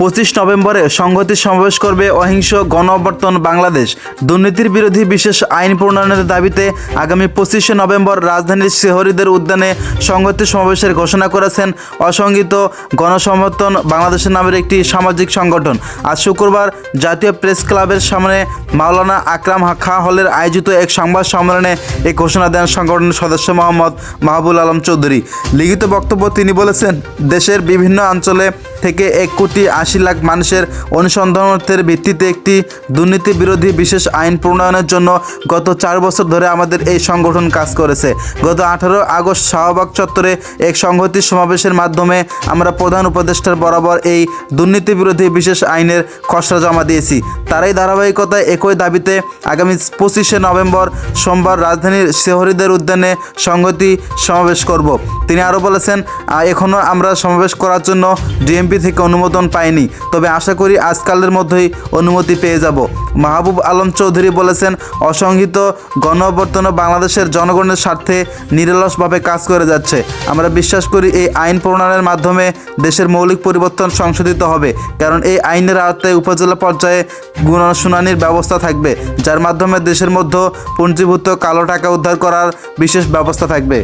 25 নভেম্বরে সংহতি সমাবেশ করবে অহিংস গণ অভ্যুত্থান বাংলাদেশ। দুর্নীতির বিরোধী বিশেষ আইন প্রণয়নের দাবিতে আগামী 25 নভেম্বর রাজধানীর শেহরিদের উদ্যানে সংহতি সমাবেশের ঘোষণা করেছেন অসংগঠিত গণসমর্থন বাংলাদেশের নামের একটি সামাজিক সংগঠন। আজ শুক্রবার জাতীয় প্রেস ক্লাবের সামনে মাওলানা আকরাম খাঁ হলের আয়োজিত এক সংবাদ সম্মেলনে এই ঘোষণা দেন সংগঠনের সদস্য মোহাম্মদ মাহবুব আলম চৌধুরী। লিখিত বক্তব্য তিনি বলেছেন, দেশের বিভিন্ন অঞ্চলে থেকে 1,80,00,000 মানুষের অনুসন্ধানের ভিত্তিতে একটি দুর্নীতি বিরোধী বিশেষ আইন প্রণয়নের জন্য গত 4 বছর ধরে আমাদের এই সংগঠন কাজ করেছে। গত 18 আগস্ট শাহবাগ চত্বরে এক সংহতি সমাবেশের মাধ্যমে আমরা প্রধান উপদেষ্টার বরাবর এই দুর্নীতি বিরোধী বিশেষ আইনের খসড়া জমা দিয়েছি। তারই ধারাবাহিকতায় একই দাবিতে আগামী 25 নভেম্বর সোমবার রাজধানীর শেহরিদের উদ্যানে সংহতি সমাবেশ করব। তিনি আরও বলেছেন, এখনও আমরা সমাবেশ করার জন্য ডিএমপি থেকে অনুমোদন পাইনি, তবে আশা করি আজকালের মধ্যেই অনুমতি পেয়ে যাব। মাহবুব আলম চৌধুরী বলেছেন, অসংগঠিত গণ অভ্যুত্থান বাংলাদেশের জনগণের স্বার্থে নিরলসভাবে কাজ করে যাচ্ছে। আমরা বিশ্বাস করি এই আইন প্রণয়নের মাধ্যমে দেশের মৌলিক পরিবর্তন সংশোধিত হবে, কারণ এই আইনের আওতায় উপজেলা পর্যায়ে শুনানির ব্যবস্থা থাকবে, যার মাধ্যমে দেশের মধ্যে পুঞ্জীভূত কালো টাকা উদ্ধার করার বিশেষ ব্যবস্থা থাকবে।